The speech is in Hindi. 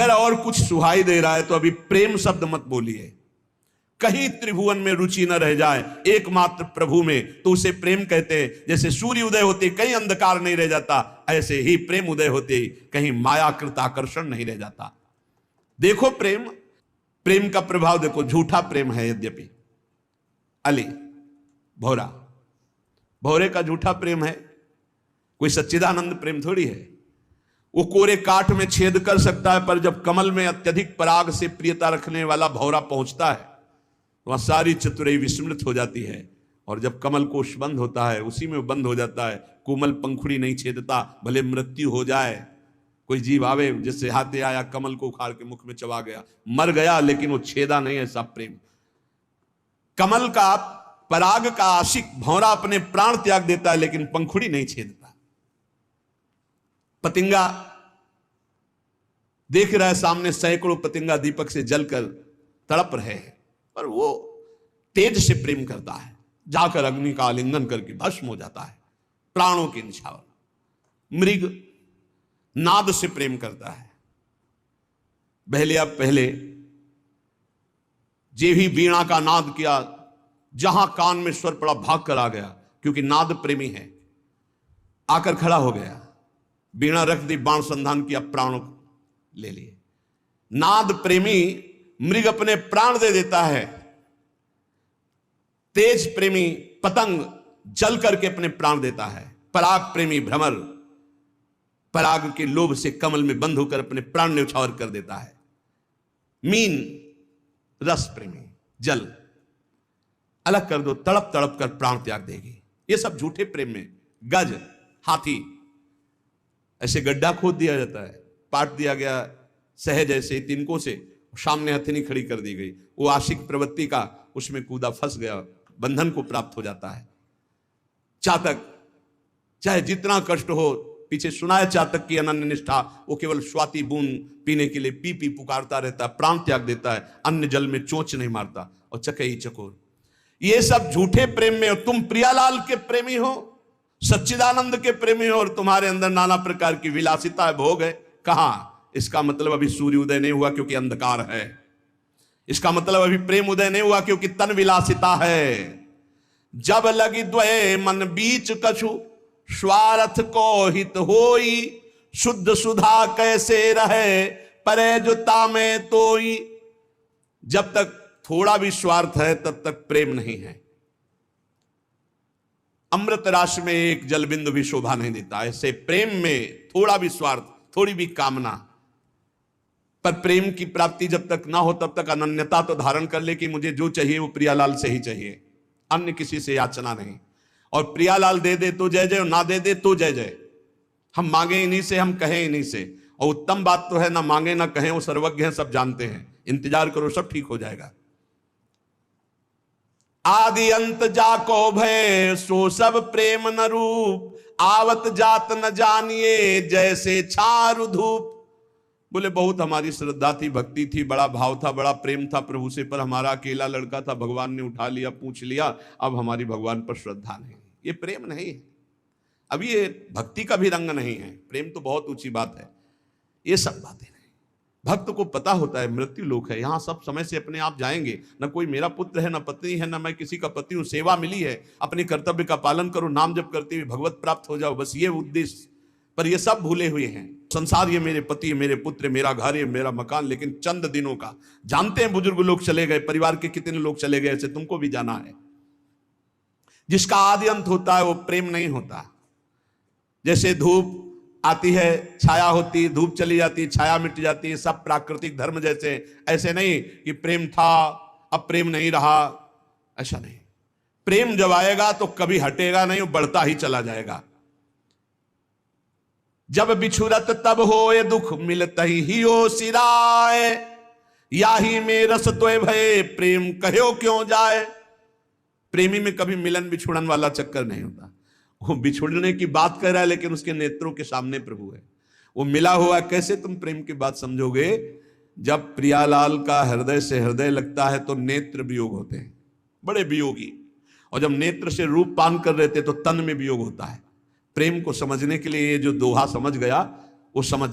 अगर और कुछ सुहाई दे रहा है तो अभी प्रेम शब्द मत बोलिए। कहीं त्रिभुवन में रुचि न रह जाए एकमात्र प्रभु में, तो उसे प्रेम कहते हैं। जैसे सूर्य उदय होते कहीं अंधकार नहीं रह जाता, ऐसे ही प्रेम उदय होते ही कहीं मायाकृत आकर्षण नहीं रह जाता। देखो प्रेम का प्रभाव देखो। झूठा प्रेम है यद्यपि, अली भौरा, भौरे का झूठा प्रेम है, कोई सच्चिदानंद प्रेम थोड़ी है। वो कोरे काठ में छेद कर सकता है, पर जब कमल में अत्यधिक पराग से प्रियता रखने वाला भौरा पहुंचता है, वहां सारी चतुराई विस्मृत हो जाती है। और जब कमल कोश बंद होता है, उसी में बंद हो जाता है। कोमल पंखुड़ी नहीं छेदता, भले मृत्यु हो जाए। कोई जीव आवे, जिससे हाथे आया, कमल को उखाड़ के मुख में चबा गया, मर गया, लेकिन वो छेदा नहीं। ऐसा प्रेम। कमल का पराग का आशिक भौरा अपने प्राण त्याग देता है, लेकिन पंखुड़ी नहीं छेदता। पतिंगा देख रहा है सामने सैकड़ों पतिंगा दीपक से जलकर तड़प रहे हैं, पर वो तेज से प्रेम करता है, जाकर अग्नि का आलिंगन करके भस्म हो जाता है प्राणों के निछावर। मृग नाद से प्रेम करता है। पहले जे भी वीणा का नाद किया, जहां कान में स्वर पड़ा भाग कर आ गया, क्योंकि नाद प्रेमी है। आकर खड़ा हो गया, वीणा रख दी, बाण संधान किया, प्राण ले लिए। नाद प्रेमी मृग अपने प्राण दे देता है। तेज प्रेमी पतंग जल करके अपने प्राण देता है। पराग प्रेमी भ्रमर पराग के लोभ से कमल में बंद होकर अपने प्राण न्यौछावर कर देता है। मीन रस प्रेमी जल अलग कर दो, तड़प तड़प कर प्राण त्याग देगी। ये सब झूठे प्रेम में। गज हाथी, ऐसे गड्ढा खोद दिया जाता है, पाट दिया गया सहज ऐसे तिनकों से, सामने हथनी खड़ी कर दी गई, वो आशिक प्रवृत्ति का उसमें कूदा, फंस गया, बंधन को प्राप्त हो जाता है। चातक, चाहे जितना कष्ट हो, पीछे सुना है चातक की अनन्य निष्ठा, वो केवल स्वाति बूंद पीने के लिए पी पी पुकारता रहता है, प्राण त्याग देता है, अन्य जल में चोंच नहीं मारता, और चकई चकोर। ये सब झूठे प्रेम में हो। तुम प्रियालाल के प्रेमी हो, सच्चिदानंद के प्रेमी हो, और तुम्हारे अंदर नाना प्रकार की विलासिता है, भोग है। कहां? इसका मतलब अभी सूर्य उदय नहीं हुआ, क्योंकि अंधकार है। इसका मतलब अभी प्रेम उदय नहीं हुआ, क्योंकि तन विलासिता है। जब लगी द्वय मन बीच कछु, स्वार्थ को हित होई, शुद्ध सुधा कैसे रहे, परे जुता में तोई। जब तक थोड़ा भी स्वार्थ है, तब तक प्रेम नहीं है। अमृत राशि में एक जलबिंदु भी शोभा नहीं देता। ऐसे प्रेम में थोड़ा भी स्वार्थ, थोड़ी भी कामना, पर प्रेम की प्राप्ति जब तक ना हो, तब तक अनन्यता तो धारण कर ले कि मुझे जो चाहिए वो प्रियालाल से ही चाहिए, अन्य किसी से याचना नहीं। और प्रियालाल दे दे तो जय जय, और ना दे दे तो जय जय। हम मांगे इन्हीं से, हम कहें इन्हीं से। और उत्तम बात तो है, ना मांगे ना कहें, वो सर्वज्ञ हैं, सब जानते हैं। इंतजार करो, सब ठीक हो जाएगा। आदि अंत जाको भय, सो सब प्रेम न रूप, आवत जात न जानिए, जैसे छारु धूप। बोले बहुत हमारी श्रद्धा थी, भक्ति थी, बड़ा भाव था, बड़ा प्रेम था प्रभु से, पर हमारा अकेला लड़का था, भगवान ने उठा लिया, पूछ लिया, अब हमारी भगवान पर श्रद्धा नहीं। ये प्रेम नहीं है। अब ये भक्ति का भी रंग नहीं है। प्रेम तो बहुत ऊंची बात है, ये सब बातें नहीं। भक्त को पता होता है मृत्यु लोक है, यहां सब समय से अपने आप जाएंगे। न कोई मेरा पुत्र है, न पत्नी है, न मैं किसी का पति हूं। सेवा मिली है, अपने कर्तव्य का पालन करो, नाम जप करते हुए भगवत प्राप्त हो जाओ, बस ये उद्देश्य। पर ये सब भूले हुए हैं। संसार ये मेरे पति, मेरे पुत्र, मेरा घर, ये मेरा मकान, लेकिन चंद दिनों का। जानते हैं बुजुर्ग लोग चले गए, परिवार के कितने लोग चले गए, ऐसे तुमको भी जाना है। जिसका आदि अंत होता है वो प्रेम नहीं होता। जैसे धूप आती है, छाया होती, धूप चली जाती, छाया मिट जाती है, सब प्राकृतिक धर्म जैसे। ऐसे नहीं कि प्रेम था अब प्रेम नहीं रहा, ऐसा नहीं। प्रेम जब आएगा तो कभी हटेगा नहीं, वो बढ़ता ही चला जाएगा। जब बिछुरत तब होए दुख, मिलत ही हो सिराए, याही में रस तोय भय, प्रेम कहो क्यों जाए। प्रेमी में कभी मिलन बिछुड़न वाला चक्कर नहीं होता। वो बिछुड़ने की बात कर रहा है, लेकिन उसके नेत्रों के सामने प्रभु है। वो मिला हुआ, कैसे तुम प्रेम की बात समझोगे? जब प्रियालाल का हृदय से हृदय लगता है तो नेत्र वियोग होते हैं, बड़े वियोगी। और जब नेत्र से रूप पान कर रहे थे तो तन में वियोग होता है। प्रेम को समझने के लिए ये जो दोहा समझ गया, वो समझ